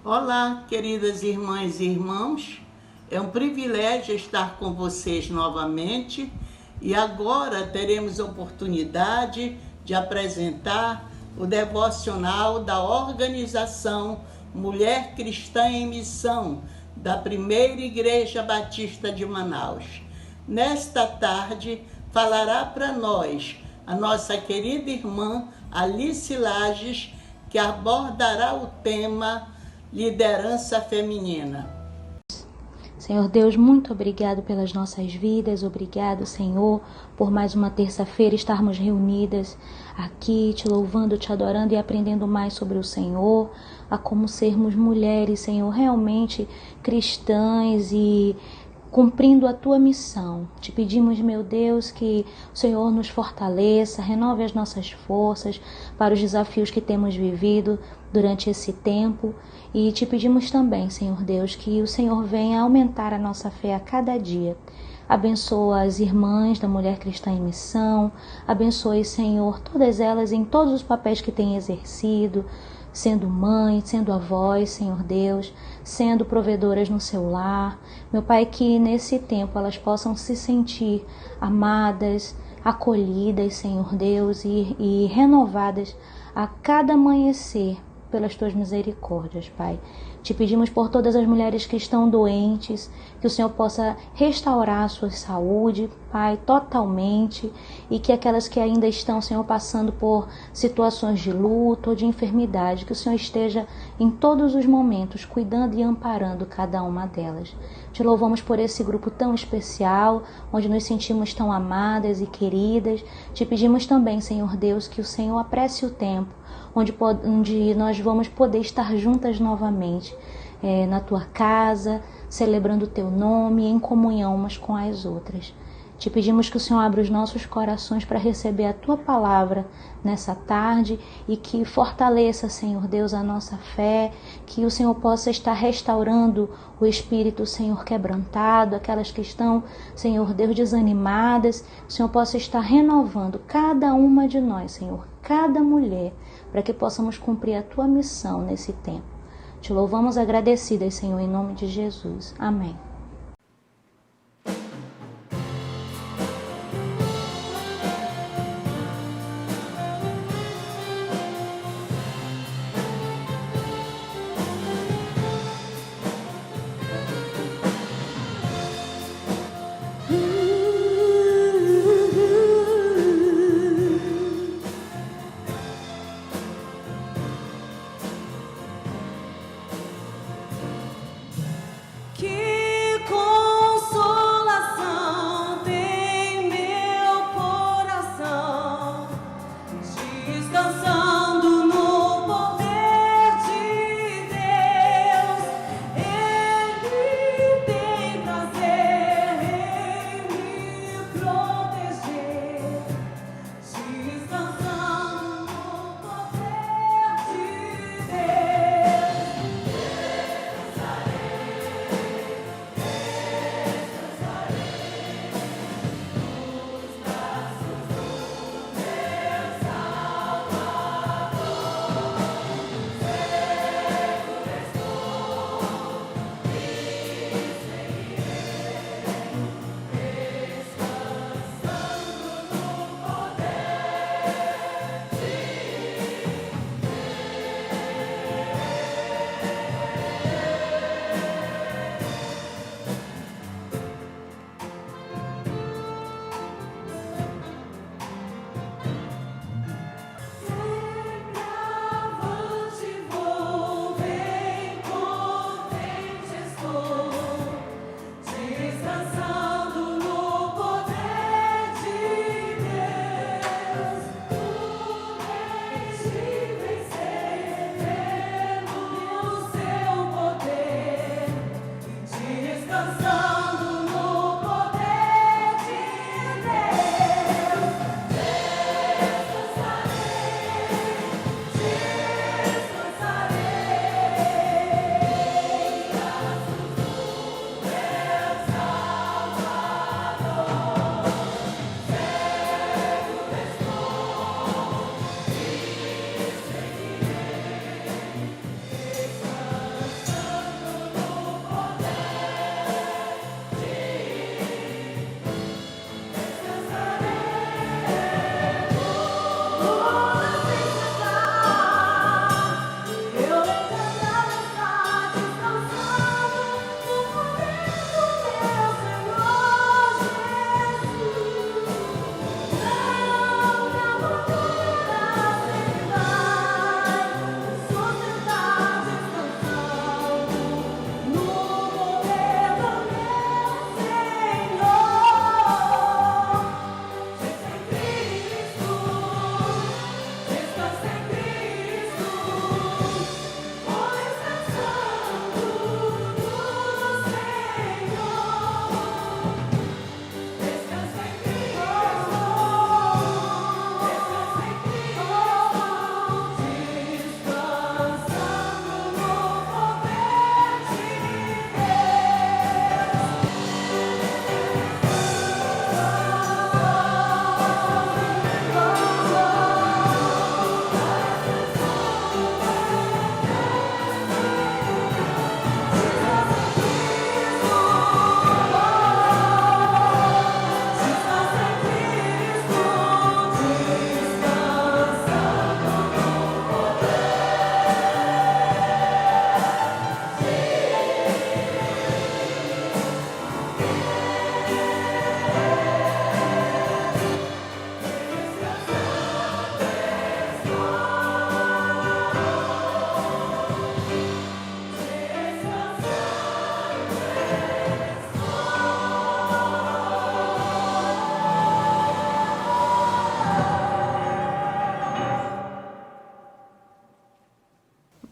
Olá, queridas irmãs e irmãos. É um privilégio estar com vocês novamente e agora teremos a oportunidade de apresentar o devocional da organização Mulher Cristã em Missão da Primeira Igreja Batista de Manaus. Nesta tarde falará para nós a nossa querida irmã Alice Lages, que abordará o tema liderança feminina. Senhor Deus, muito obrigado pelas nossas vidas, obrigado, Senhor, por mais uma terça-feira estarmos reunidas aqui, te louvando, te adorando e aprendendo mais sobre o Senhor, a como sermos mulheres, Senhor, realmente cristãs e cumprindo a tua missão. Te pedimos, meu Deus, que o Senhor nos fortaleça, renove as nossas forças para os desafios que temos vivido durante esse tempo. E te pedimos também, Senhor Deus, que o Senhor venha aumentar a nossa fé a cada dia. Abençoa as irmãs da Mulher Cristã em Missão. Abençoe, Senhor, todas elas em todos os papéis que têm exercido, sendo mãe, sendo avós, Senhor Deus, sendo provedoras no seu lar. Meu Pai, que nesse tempo elas possam se sentir amadas, acolhidas, Senhor Deus, e renovadas a cada amanhecer pelas tuas misericórdias, Pai. Te pedimos por todas as mulheres que estão doentes, que o Senhor possa restaurar a sua saúde, Pai, totalmente, e que aquelas que ainda estão, Senhor, passando por situações de luto ou de enfermidade, que o Senhor esteja em todos os momentos cuidando e amparando cada uma delas. Te louvamos por esse grupo tão especial, onde nos sentimos tão amadas e queridas. Te pedimos também, Senhor Deus, que o Senhor apresse o tempo, onde nós vamos poder estar juntas novamente, na tua casa, celebrando o teu nome, em comunhão umas com as outras. Te pedimos que o Senhor abra os nossos corações para receber a tua palavra nessa tarde e que fortaleça, Senhor Deus, a nossa fé, que o Senhor possa estar restaurando o espírito, Senhor, quebrantado, aquelas que estão, Senhor Deus, desanimadas, o Senhor possa estar renovando cada uma de nós, Senhor, cada mulher, para que possamos cumprir a tua missão nesse tempo. Te louvamos agradecidas, Senhor, em nome de Jesus. Amém. Que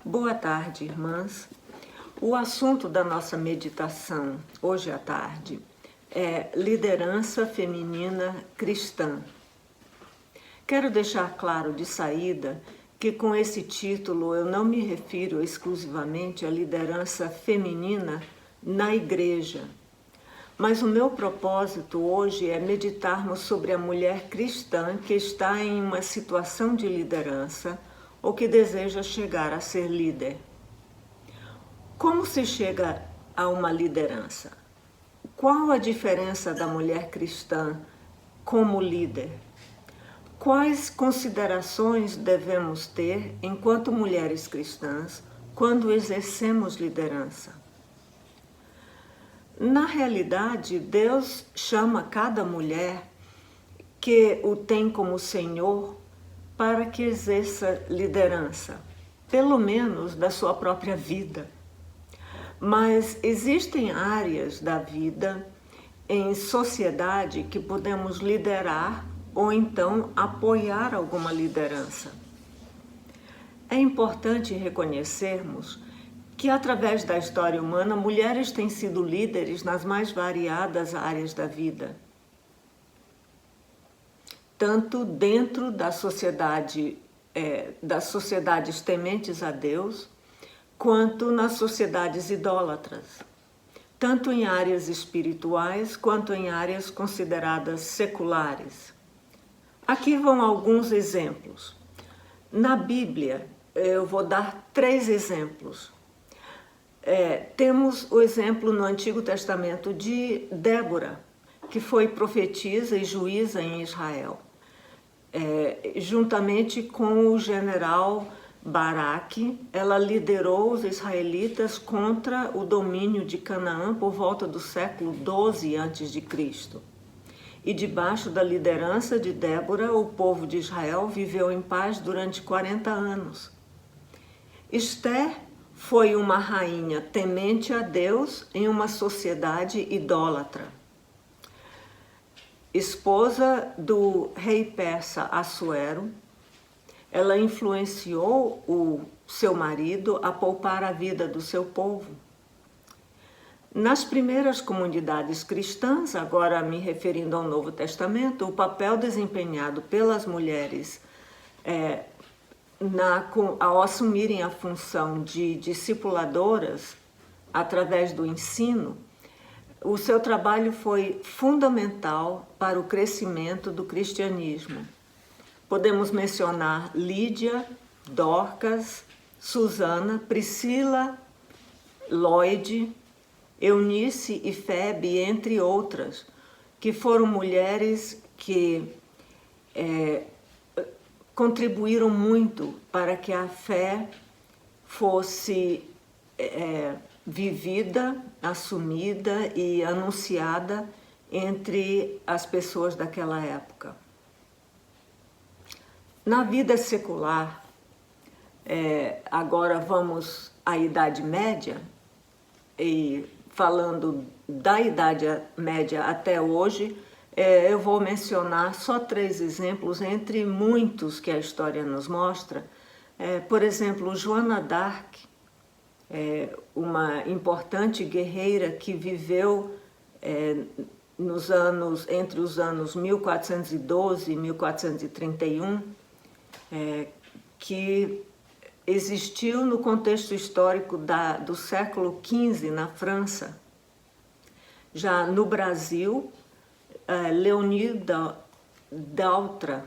Boa tarde, irmãs. O assunto da nossa meditação hoje à tarde é liderança feminina cristã. Quero deixar claro de saída que com esse título eu não me refiro exclusivamente à liderança feminina na igreja, mas o meu propósito hoje é meditarmos sobre a mulher cristã que está em uma situação de liderança ou que deseja chegar a ser líder. Como se chega a uma liderança? Qual a diferença da mulher cristã como líder? Quais considerações devemos ter enquanto mulheres cristãs quando exercemos liderança? Na realidade, Deus chama cada mulher que o tem como Senhor para que exerça liderança, pelo menos da sua própria vida. Mas existem áreas da vida em sociedade que podemos liderar ou então apoiar alguma liderança. É importante reconhecermos que através da história humana, mulheres têm sido líderes nas mais variadas áreas da vida. Tanto dentro da sociedade, das sociedades tementes a Deus, quanto nas sociedades idólatras, tanto em áreas espirituais quanto em áreas consideradas seculares. Aqui vão alguns exemplos. Na Bíblia, eu vou dar 3 exemplos. Temos o exemplo no Antigo Testamento de Débora, que foi profetisa e juíza em Israel, juntamente com o general Baraque. Ela liderou os israelitas contra o domínio de Canaã por volta do século 12 a.C. E debaixo da liderança de Débora, o povo de Israel viveu em paz durante 40 anos. Esther foi uma rainha temente a Deus em uma sociedade idólatra. Esposa do rei persa Assuero, ela influenciou o seu marido a poupar a vida do seu povo. Nas primeiras comunidades cristãs, agora me referindo ao Novo Testamento, o papel desempenhado pelas mulheres ao assumirem a função de discipuladoras através do ensino, o seu trabalho foi fundamental para o crescimento do cristianismo. Podemos mencionar Lídia, Dorcas, Susana, Priscila, Lloyd, Eunice e Febe, entre outras, que foram mulheres que contribuíram muito para que a fé fosse vivida, assumida e anunciada entre as pessoas daquela época. Na vida secular, agora vamos à Idade Média, e falando da Idade Média até hoje, eu vou mencionar só 3 exemplos entre muitos que a história nos mostra. Por exemplo, Joana d'Arc, uma importante guerreira que viveu entre os anos 1412 e 1431, que existiu no contexto histórico do século XV na França. Já no Brasil, Léonie d'Altra,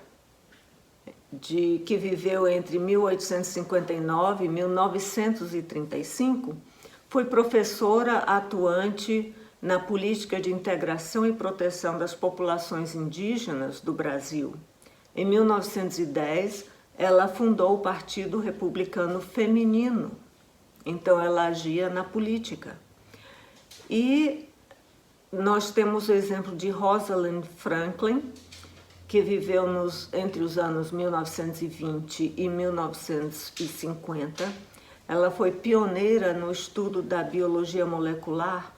que viveu entre 1859 e 1935, foi professora atuante na política de integração e proteção das populações indígenas do Brasil. Em 1910, ela fundou o Partido Republicano Feminino, então ela agia na política. E nós temos o exemplo de Rosalind Franklin, que viveu entre os anos 1920 e 1950. Ela foi pioneira no estudo da biologia molecular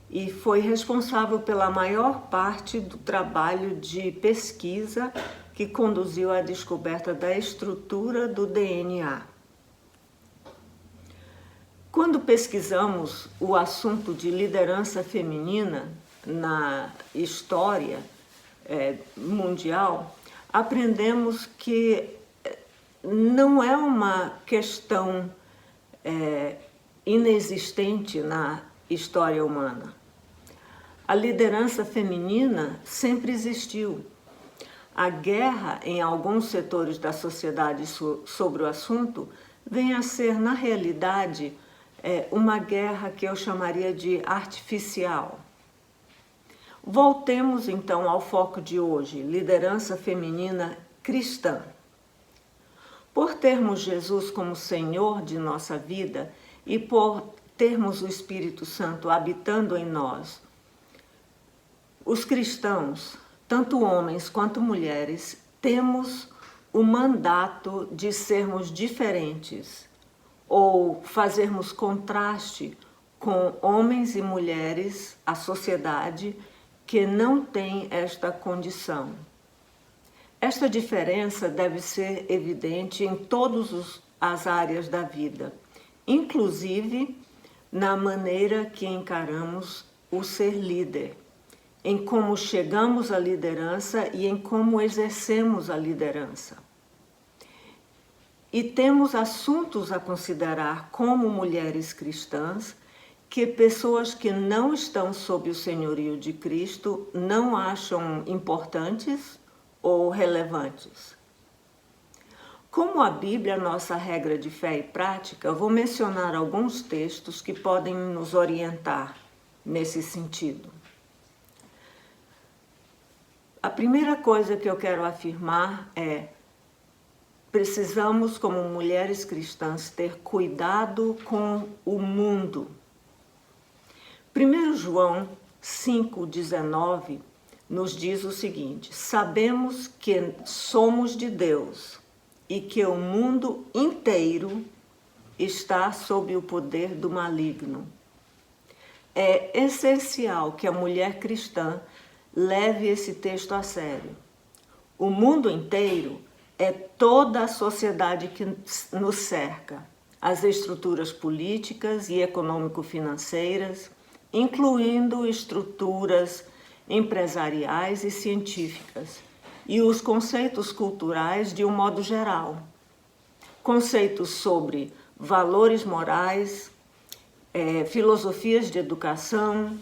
e foi responsável pela maior parte do trabalho de pesquisa que conduziu à descoberta da estrutura do DNA. Quando pesquisamos o assunto de liderança feminina na história mundial, aprendemos que não é uma questão inexistente na história humana. A liderança feminina sempre existiu. A guerra em alguns setores da sociedade sobre o assunto vem a ser, na realidade, uma guerra que eu chamaria de artificial. Voltemos então ao foco de hoje, liderança feminina cristã. Por termos Jesus como Senhor de nossa vida e por termos o Espírito Santo habitando em nós, os cristãos, tanto homens quanto mulheres, temos o mandato de sermos diferentes ou fazermos contraste com homens e mulheres, a sociedade, que não tem esta condição. Esta diferença deve ser evidente em todas as áreas da vida, inclusive na maneira que encaramos o ser líder, em como chegamos à liderança e em como exercemos a liderança. E temos assuntos a considerar como mulheres cristãs que pessoas que não estão sob o senhorio de Cristo não acham importantes ou relevantes. Como a Bíblia é nossa regra de fé e prática, vou mencionar alguns textos que podem nos orientar nesse sentido. A primeira coisa que eu quero afirmar é: precisamos, como mulheres cristãs, ter cuidado com o mundo. 1 João 5,19 nos diz o seguinte: sabemos que somos de Deus e que o mundo inteiro está sob o poder do maligno. É essencial que a mulher cristã leve esse texto a sério. O mundo inteiro é toda a sociedade que nos cerca, as estruturas políticas e econômico-financeiras, incluindo estruturas empresariais e científicas, e os conceitos culturais de um modo geral. Conceitos sobre valores morais, filosofias de educação,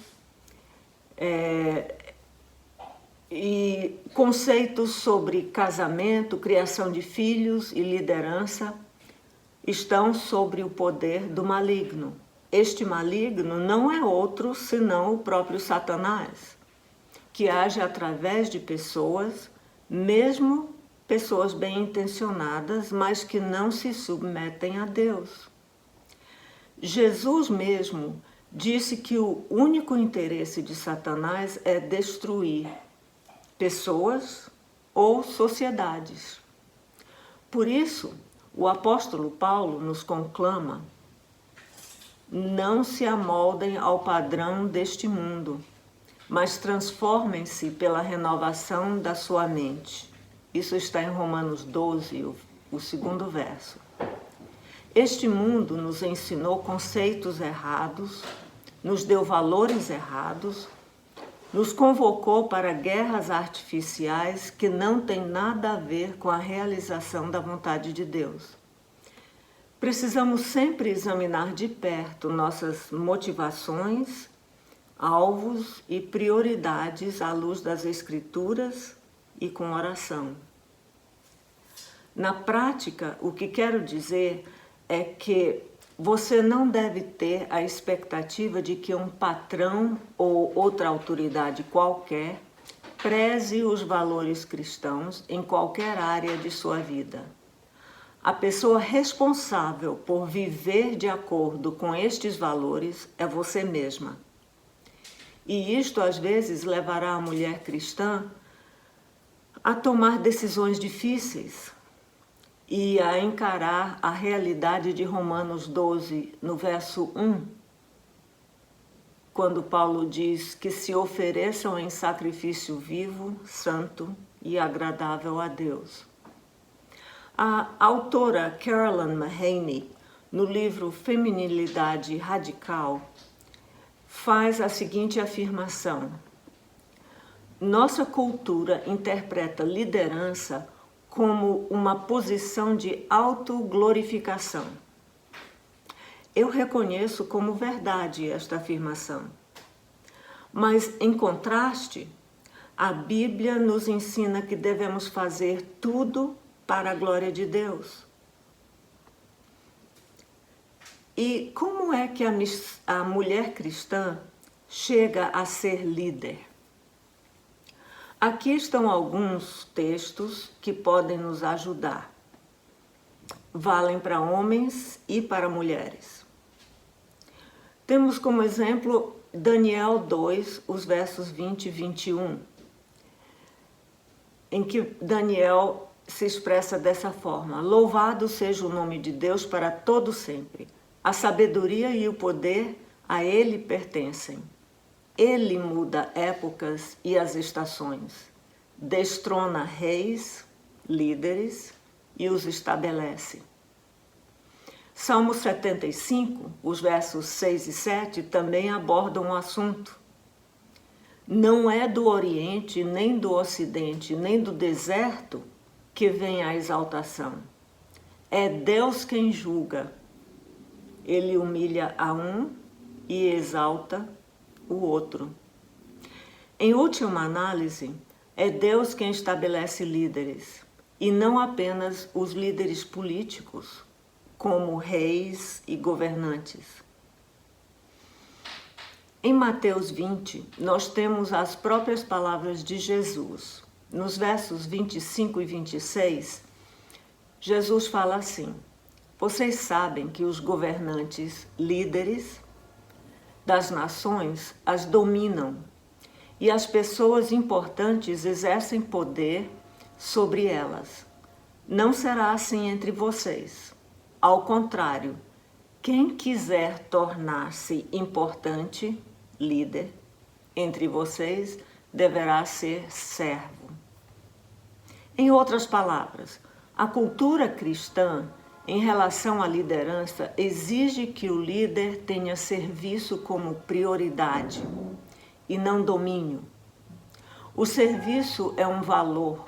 e conceitos sobre casamento, criação de filhos e liderança estão sob o poder do maligno. Este maligno não é outro senão o próprio Satanás, que age através de pessoas, mesmo pessoas bem intencionadas, mas que não se submetem a Deus. Jesus mesmo disse que o único interesse de Satanás é destruir pessoas ou sociedades. Por isso, o apóstolo Paulo nos conclama: não se amoldem ao padrão deste mundo, mas transformem-se pela renovação da sua mente. Isso está em Romanos 12, o segundo verso. Este mundo nos ensinou conceitos errados, nos deu valores errados, nos convocou para guerras artificiais que não têm nada a ver com a realização da vontade de Deus. Precisamos sempre examinar de perto nossas motivações, alvos e prioridades à luz das Escrituras e com oração. Na prática, o que quero dizer é que você não deve ter a expectativa de que um patrão ou outra autoridade qualquer preze os valores cristãos em qualquer área de sua vida. A pessoa responsável por viver de acordo com estes valores é você mesma. E isto, às vezes, levará a mulher cristã a tomar decisões difíceis e a encarar a realidade de Romanos 12, no verso 1, quando Paulo diz que se ofereçam em sacrifício vivo, santo e agradável a Deus. A autora Carolyn Mahaney no livro Feminilidade Radical, faz a seguinte afirmação: nossa cultura interpreta liderança como uma posição de autoglorificação. Eu reconheço como verdade esta afirmação, mas, em contraste, a Bíblia nos ensina que devemos fazer tudo para a glória de Deus. E como é que a mulher cristã chega a ser líder? Aqui estão alguns textos que podem nos ajudar. Valem para homens e para mulheres. Temos como exemplo Daniel 2, os versos 20 e 21, em que Daniel se expressa dessa forma: louvado seja o nome de Deus para todo sempre. A sabedoria e o poder a Ele pertencem. Ele muda épocas e as estações, destrona reis, líderes e os estabelece. Salmo 75, os versos 6 e 7 também abordam o assunto. Não é do Oriente, nem do Ocidente, nem do deserto que vem a exaltação. É Deus quem julga. Ele humilha a um e exalta o outro. Em última análise, é Deus quem estabelece líderes, e não apenas os líderes políticos, como reis e governantes. Em Mateus 20, nós temos as próprias palavras de Jesus. Nos versos 25 e 26, Jesus fala assim: vocês sabem que os governantes líderes das nações as dominam e as pessoas importantes exercem poder sobre elas. Não será assim entre vocês. Ao contrário, quem quiser tornar-se importante, líder, entre vocês, deverá ser servo. Em outras palavras, a cultura cristã em relação à liderança exige que o líder tenha serviço como prioridade e não domínio. O serviço é um valor,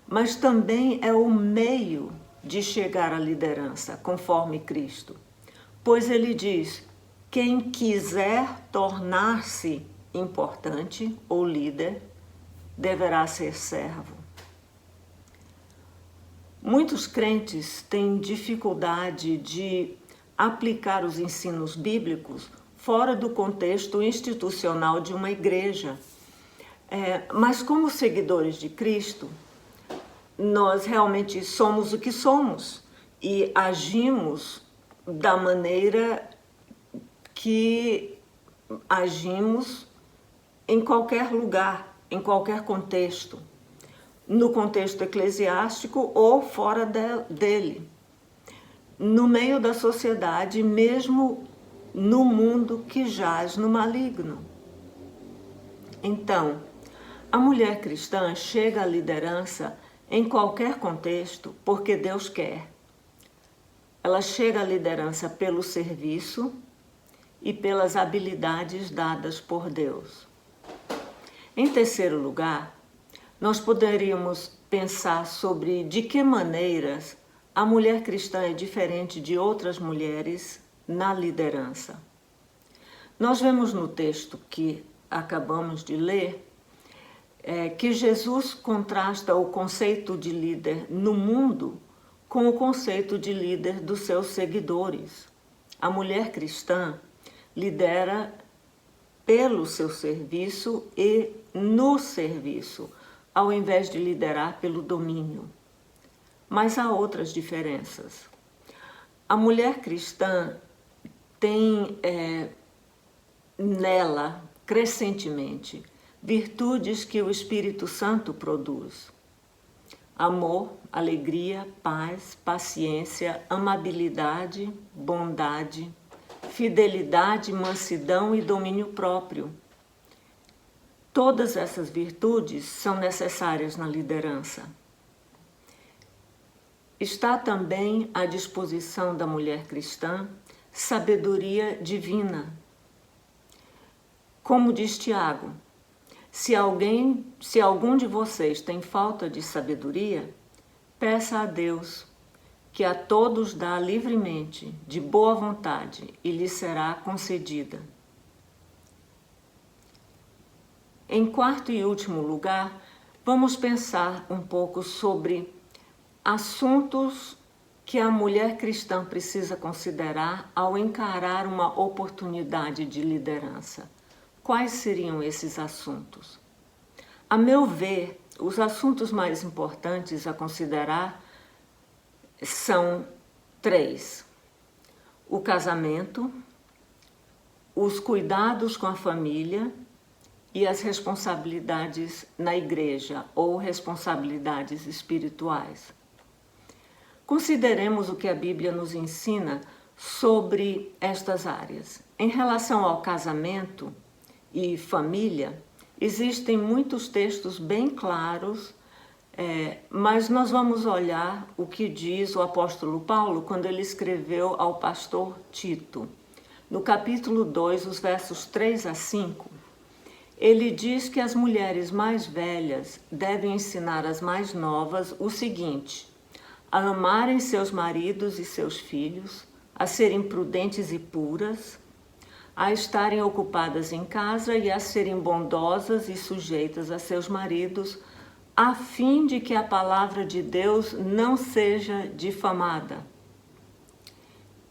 mas também é o meio de chegar à liderança, conforme Cristo. Pois ele diz: quem quiser tornar-se importante ou líder, deverá ser servo. Muitos crentes têm dificuldade de aplicar os ensinos bíblicos fora do contexto institucional de uma igreja. Mas como seguidores de Cristo, nós realmente somos o que somos e agimos da maneira que agimos em qualquer lugar, em qualquer contexto, no contexto eclesiástico ou fora dele, no meio da sociedade, mesmo no mundo que jaz no maligno. Então, a mulher cristã chega à liderança em qualquer contexto porque Deus quer. Ela chega à liderança pelo serviço e pelas habilidades dadas por Deus. Em terceiro lugar, nós poderíamos pensar sobre de que maneiras a mulher cristã é diferente de outras mulheres na liderança. Nós vemos no texto que acabamos de ler que Jesus contrasta o conceito de líder no mundo com o conceito de líder dos seus seguidores. A mulher cristã lidera pelo seu serviço e no serviço, ao invés de liderar pelo domínio. Mas há outras diferenças. A mulher cristã tem nela, crescentemente, virtudes que o Espírito Santo produz: amor, alegria, paz, paciência, amabilidade, bondade, fidelidade, mansidão e domínio próprio. Todas essas virtudes são necessárias na liderança. está também à disposição da mulher cristã sabedoria divina. Como diz Tiago, se algum de vocês tem falta de sabedoria, peça a Deus, que a todos dá livremente, de boa vontade, e lhe será concedida. Em quarto e último lugar, vamos pensar um pouco sobre assuntos que a mulher cristã precisa considerar ao encarar uma oportunidade de liderança. Quais seriam esses assuntos? A meu ver, os assuntos mais importantes a considerar são 3: o casamento, os cuidados com a família e as responsabilidades na igreja ou responsabilidades espirituais. Consideremos o que a Bíblia nos ensina sobre estas áreas. Em relação ao casamento e família, existem muitos textos bem claros, mas nós vamos olhar o que diz o apóstolo Paulo quando ele escreveu ao pastor Tito. No capítulo 2, os versos 3 a 5, ele diz que as mulheres mais velhas devem ensinar as mais novas o seguinte: a amarem seus maridos e seus filhos, a serem prudentes e puras, a estarem ocupadas em casa e a serem bondosas e sujeitas a seus maridos, a fim de que a palavra de Deus não seja difamada.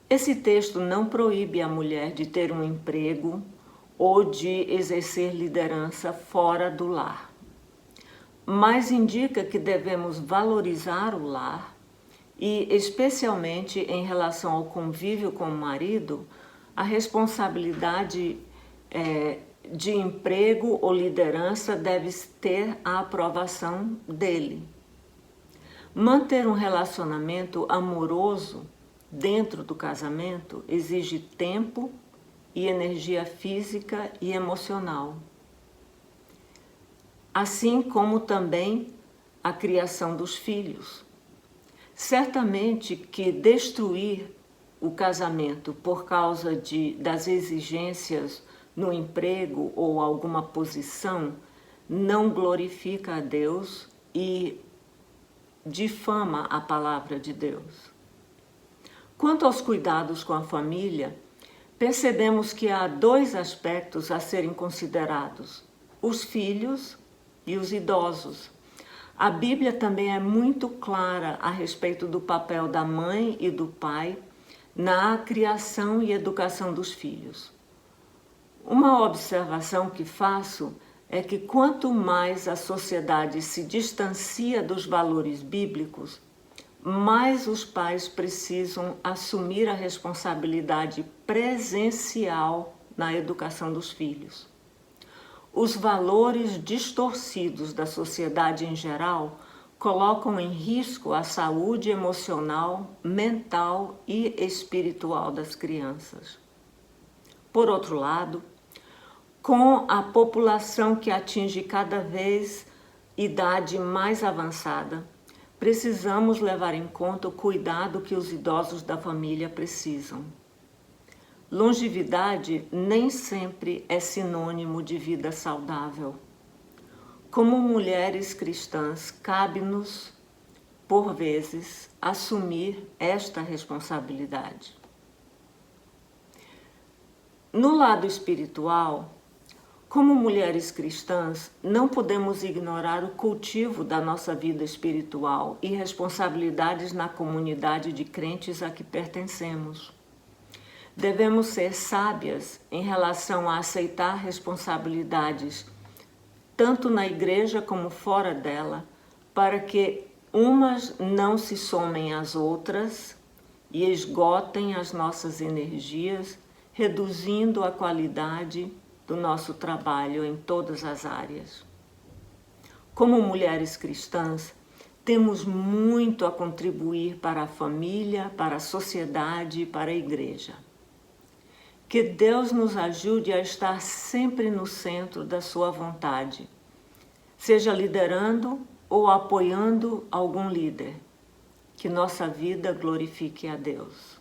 Esse texto não proíbe a mulher de ter um emprego ou de exercer liderança fora do lar, mas indica que devemos valorizar o lar e, especialmente em relação ao convívio com o marido, a responsabilidade de emprego ou liderança deve ter a aprovação dele. Manter um relacionamento amoroso dentro do casamento exige tempo e energia física e emocional, assim como também a criação dos filhos. Certamente que destruir o casamento por causa das exigências no emprego ou alguma posição não glorifica a Deus e difama a palavra de Deus. Quanto aos cuidados com a família, percebemos que há 2 aspectos a serem considerados: os filhos e os idosos. A Bíblia também é muito clara a respeito do papel da mãe e do pai na criação e educação dos filhos. Uma observação que faço é que quanto mais a sociedade se distancia dos valores bíblicos, mais os pais precisam assumir a responsabilidade presencial na educação dos filhos. Os valores distorcidos da sociedade em geral colocam em risco a saúde emocional, mental e espiritual das crianças. Por outro lado, com a população que atinge cada vez idade mais avançada, precisamos levar em conta o cuidado que os idosos da família precisam. Longevidade nem sempre é sinônimo de vida saudável. Como mulheres cristãs, cabe-nos, por vezes, assumir esta responsabilidade. No lado espiritual, como mulheres cristãs, não podemos ignorar o cultivo da nossa vida espiritual e responsabilidades na comunidade de crentes a que pertencemos. Devemos ser sábias em relação a aceitar responsabilidades, tanto na igreja como fora dela, para que umas não se somem às outras e esgotem as nossas energias, reduzindo a qualidade do nosso trabalho em todas as áreas. Como mulheres cristãs, temos muito a contribuir para a família, para a sociedade e para a igreja. Que Deus nos ajude a estar sempre no centro da sua vontade, seja liderando ou apoiando algum líder. que nossa vida glorifique a Deus.